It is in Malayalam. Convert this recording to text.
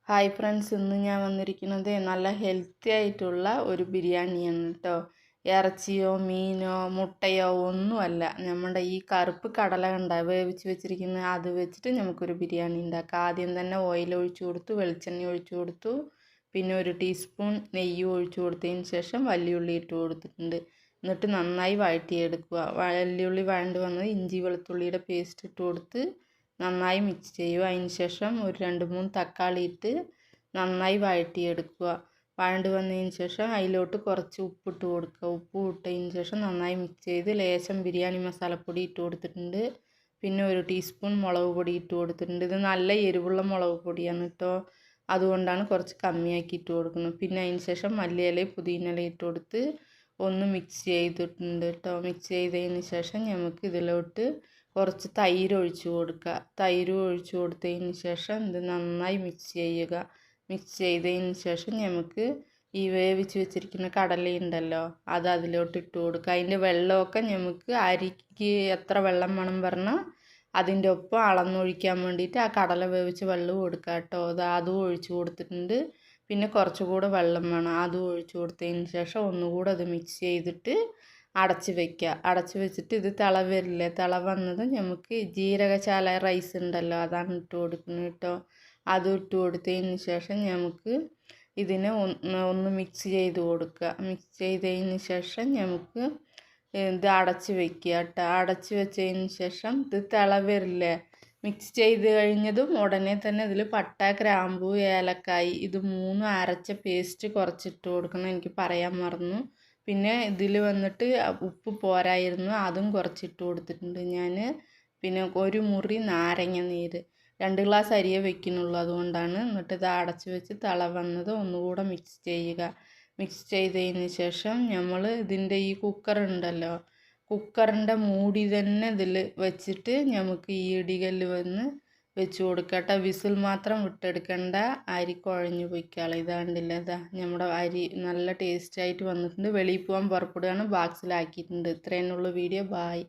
ഹായ് ഫ്രണ്ട്സ്, ഇന്ന് ഞാൻ വന്നിരിക്കുന്നത് നല്ല ഹെൽത്തി ആയിട്ടുള്ള ഒരു ബിരിയാണിയാണ് കേട്ടോ. ഇറച്ചിയോ മീനോ മുട്ടയോ ഒന്നുമല്ല, നമ്മുടെ ഈ കറുപ്പ് കടല വേവിച്ച് വെച്ചിരിക്കുന്നത് അത് വെച്ചിട്ട് നമുക്കൊരു ബിരിയാണി ഉണ്ടാക്കാം. ആദ്യം തന്നെ ഓയിൽ ഒഴിച്ചു കൊടുത്തു, വെളിച്ചെണ്ണ ഒഴിച്ചു കൊടുത്തു, പിന്നെ ഒരു ടീസ്പൂൺ നെയ്യ് ഒഴിച്ചു കൊടുത്തതിന് ശേഷം വല്യുള്ളി ഇട്ട് കൊടുത്തിട്ടുണ്ട്. എന്നിട്ട് നന്നായി വഴറ്റിയെടുക്കുക. വല്യുള്ളി വഴണ്ട് വന്നത് ഇഞ്ചി വെളുത്തുള്ളിയുടെ പേസ്റ്റ് ഇട്ട് കൊടുത്ത് നന്നായി മിക്സ് ചെയ്യുക. അതിന് ശേഷം ഒരു 2-3 തക്കാളി ഇട്ട് നന്നായി വഴറ്റിയെടുക്കുക. വഴണ്ട് വന്നതിന് ശേഷം അതിലോട്ട് കുറച്ച് ഉപ്പിട്ട് കൊടുക്കുക. ഉപ്പ് ഇട്ടതിന് ശേഷം നന്നായി മിക്സ് ചെയ്ത് ലേശം ബിരിയാണി മസാലപ്പൊടി ഇട്ട് കൊടുത്തിട്ടുണ്ട്. പിന്നെ ഒരു ടീസ്പൂൺ മുളക് പൊടി ഇട്ട് കൊടുത്തിട്ടുണ്ട്. ഇത് നല്ല എരിവുള്ള മുളക് പൊടിയാണ് കേട്ടോ, അതുകൊണ്ടാണ് കുറച്ച് കമ്മിയാക്കി ഇട്ട് കൊടുക്കുന്നത്. പിന്നെ അതിന് ശേഷം മല്ലിയില പുതിന ഇട്ട് കൊടുത്ത് ഒന്ന് മിക്സ് ചെയ്തിട്ടുണ്ട് കേട്ടോ. മിക്സ് ചെയ്തതിന് ശേഷം നമുക്ക് ഇതിലോട്ട് കുറച്ച് തൈര് ഒഴിച്ചു കൊടുക്കുക. തൈര് ഒഴിച്ചു കൊടുത്തതിന് ശേഷം ഇത് നന്നായി മിക്സ് ചെയ്യുക. മിക്സ് ചെയ്തതിന് ശേഷം നമുക്ക് ഈ വേവിച്ച് വെച്ചിരിക്കുന്ന കടലയുണ്ടല്ലോ അത് അതിലോട്ട് ഇട്ട് കൊടുക്കുക. അതിൻ്റെ വെള്ളമൊക്കെ നമുക്ക് അരിക്ക് എത്ര വെള്ളം വേണം പറഞ്ഞാൽ അതിൻ്റെ ഒപ്പം അളന്നൊഴിക്കാൻ വേണ്ടിയിട്ട് ആ കടല വേവിച്ച് വെള്ളം കൊടുക്കുക കേട്ടോ. അതും ഒഴിച്ചു കൊടുത്തിട്ടുണ്ട്. പിന്നെ കുറച്ചുകൂടെ വെള്ളം വേണം, അതും ഒഴിച്ചു കൊടുത്തതിന് ശേഷം ഒന്നുകൂടെ അത് മിക്സ് ചെയ്തിട്ട് അടച്ച് വയ്ക്കുക. അടച്ച് വെച്ചിട്ട് ഇത് തിള വരില്ലേ, തിള വന്നത് നമുക്ക് ജീരകശാല റൈസ് ഉണ്ടല്ലോ അതാണ് ഇട്ട് കൊടുക്കുന്നത് കേട്ടോ. അത് ഇട്ട് കൊടുത്തതിന് ശേഷം നമുക്ക് ഇതിനെ ഒന്ന് മിക്സ് ചെയ്ത് കൊടുക്കുക. മിക്സ് ചെയ്തതിന് ശേഷം നമുക്ക് ഇത് അടച്ച് വയ്ക്കുക കേട്ടോ. അടച്ച് വെച്ചതിന് ശേഷം ഇത് തിള വരില്ലേ, മിക്സ് ചെയ്ത് കഴിഞ്ഞതും ഉടനെ തന്നെ ഇതിൽ പട്ട, ഗ്രാമ്പൂ, ഏലക്കായ് ഇത് 3 അരച്ച പേസ്റ്റ് കുറച്ചിട്ട് കൊടുക്കണം, എനിക്ക് പറയാൻ മറന്നു. പിന്നെ ഇതിൽ വന്നിട്ട് ഉപ്പ് പോരായിരുന്നു, അതും കുറച്ചിട്ട് കൊടുത്തിട്ടുണ്ട് ഞാൻ. പിന്നെ ഒരു മുറി നാരങ്ങ നീര്, 2 ഗ്ലാസ് അരിയെ വെക്കുന്നുള്ളൂ, അതുകൊണ്ടാണ്. എന്നിട്ട് ഇത് അടച്ച് വെച്ച് തിള വന്നത് ഒന്നുകൂടെ മിക്സ് ചെയ്യുക. മിക്സ് ചെയ്തതിന് ശേഷം നമ്മൾ ഇതിൻ്റെ ഈ കുക്കർ ഉണ്ടല്ലോ, കുക്കറിൻ്റെ മൂടി തന്നെ ഇതിൽ വെച്ചിട്ട് നമുക്ക് ഈ ഇടികല്ല് വെച്ച് കൊടുക്കട്ടെ. വിസിൽ മാത്രം വിട്ടെടുക്കേണ്ട, അരി കുഴഞ്ഞു പോയിക്കാളെ. ഇതാണ്ടില്ല, ഇതാ നമ്മുടെ അരി നല്ല ടേസ്റ്റായിട്ട് വന്നിട്ടുണ്ട്. വെളിയിൽ പോകാൻ പുറപ്പെടുകയാണ്, ബോക്സിലാക്കിയിട്ടുണ്ട്. ഇത്രയെന്നുള്ളൂ വീഡിയോ. ബായ്.